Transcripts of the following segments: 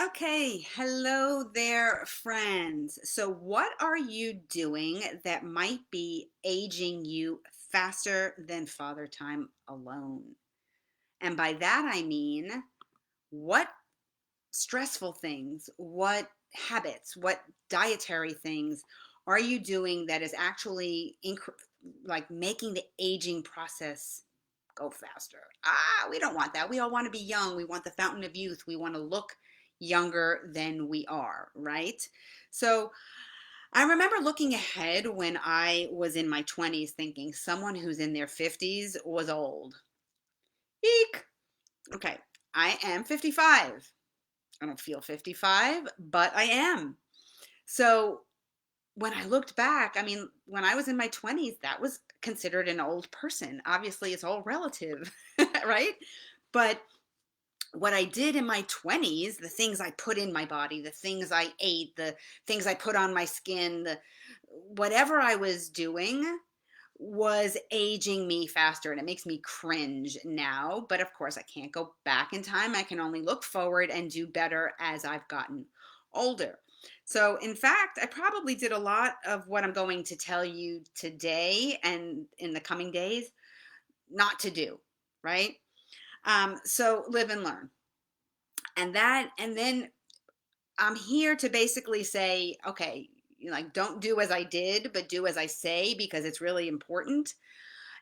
Okay, hello there, friends. So, what are you doing that might be aging you faster than father time alone? And by that, I mean, what stressful things, what habits, what dietary things are you doing that is actually like making the aging process go faster? We don't want that. We all want to be young. We want the fountain of youth. We want to look younger than we are, right? So I remember looking ahead when I was in my 20s thinking someone who's in their 50s was old. Eek. Okay, I am 55. I don't feel 55, but I am. So when I looked back, I mean, when I was in my 20s, that was considered an old person. Obviously, it's all relative, right? But what I did in my 20s, the things I put in my body, the things I ate, the things I put on my skin, the whatever I was doing was aging me faster, and it makes me cringe now. But of course, I can't go back in time. I can only look forward and do better as I've gotten older. So, in fact, I probably did a lot of what I'm going to tell you today and in the coming days not to do, right? So, live and learn. And then I'm here to basically say, okay, like don't do as I did, but do as I say because it's really important,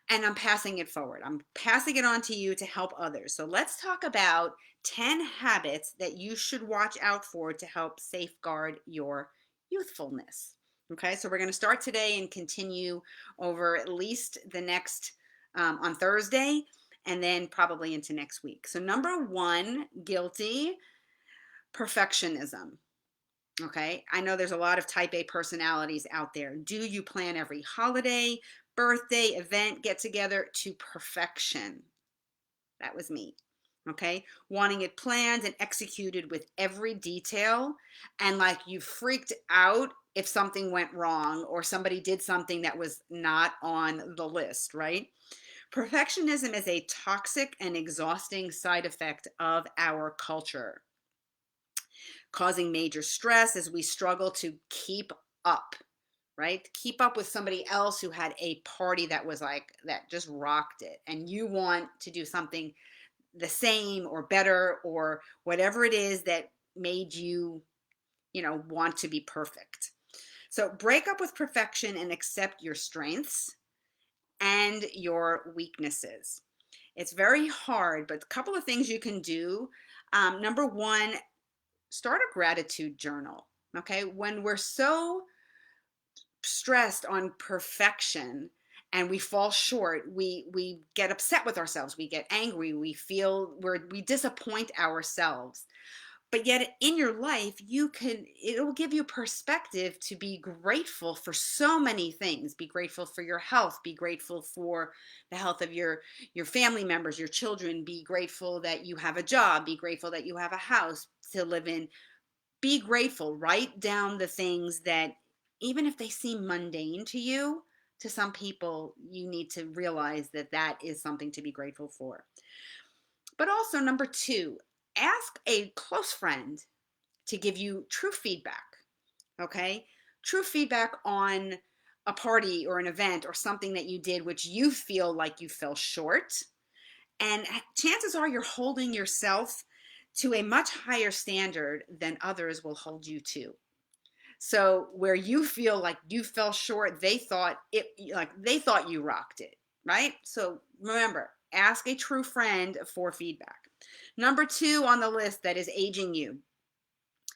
and I'm passing it forward. I'm passing it on to you to help others. So let's talk about 10 habits that you should watch out for to help safeguard your youthfulness. Okay, so we're going to start today and continue over at least the next on Thursday and then probably into next week. So, number one, guilty perfectionism. Okay. I know there's a lot of type A personalities out there. Do you plan every holiday, birthday, event, get together to perfection? That was me. Okay. Wanting it planned and executed with every detail. And like you freaked out if something went wrong or somebody did something that was not on the list, right? Perfectionism is a toxic and exhausting side effect of our culture, causing major stress as we struggle to keep up, right? Keep up with somebody else who had a party that was like, that just rocked it. And you want to do something the same or better or whatever it is that made you, want to be perfect. So break up with perfection and accept your strengths and your weaknesses. It's very hard, but a couple of things you can do. Number one, start a gratitude journal. Okay. When we're so stressed on perfection and we fall short, we get upset with ourselves, we get angry, we disappoint ourselves. But yet in your life, it will give you perspective to be grateful for so many things. Be grateful for your health, be grateful for the health of your family members, your children, be grateful that you have a job, be grateful that you have a house to live in. Be grateful. Write down the things that, even if they seem mundane to you, to some people, you need to realize that that is something to be grateful for. But also, number two, ask a close friend to give you true feedback. Okay? True feedback on a party or an event or something that you did which you feel like you fell short. And chances are you're holding yourself to a much higher standard than others will hold you to. So where you feel like you fell short, they thought you rocked it, right? So remember, ask a true friend for feedback. Number two on the list that is aging you,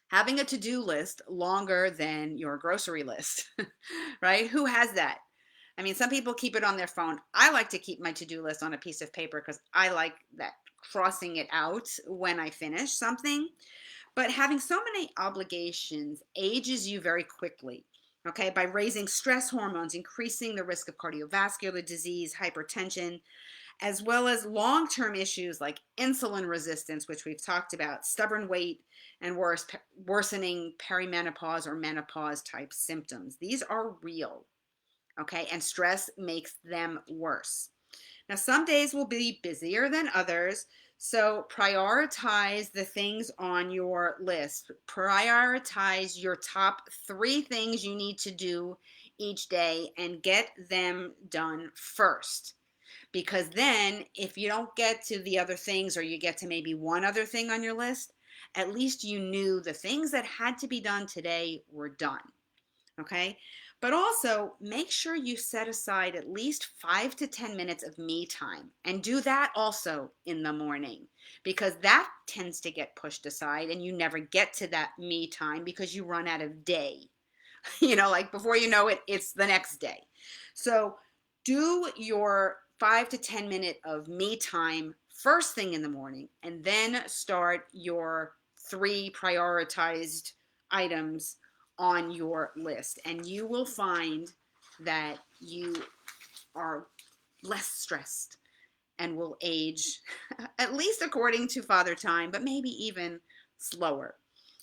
having a to-do list longer than your grocery list, right? Who has that? I mean, some people keep it on their phone. I like to keep my to-do list on a piece of paper because I like that crossing it out when I finish something. But having so many obligations ages you very quickly, okay, by raising stress hormones, increasing the risk of cardiovascular disease, hypertension, as well as long term issues like insulin resistance, which we've talked about, stubborn weight, and worsening perimenopause or menopause type symptoms. These are real, okay, and stress makes them worse. Now, some days will be busier than others, So prioritize the things on your list. Prioritize your top 3 things you need to do each day and get them done first. Because then, if you don't get to the other things, or you get to maybe one other thing on your list, at least you knew the things that had to be done today were done. Okay. But also make sure you set aside at least 5 to 10 minutes of me time, and do that also in the morning, because that tends to get pushed aside and you never get to that me time because you run out of day. Like before you know it, it's the next day. So do your 5 to 10 minute of me time first thing in the morning, and then start your 3 prioritized items on your list. And you will find that you are less stressed and will age at least according to Father Time, but maybe even slower.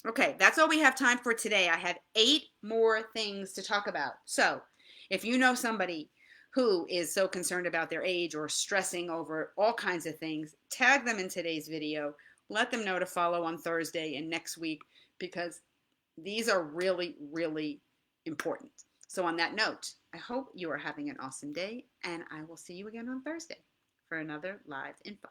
Okay, that's all we have time for today. I have 8 more things to talk about. So, if you know somebody who is so concerned about their age or stressing over all kinds of things, tag them in today's video. Let them know to follow on Thursday and next week, because these are really, really important. So, on that note, I hope you are having an awesome day, and I will see you again on Thursday for another Live in 5.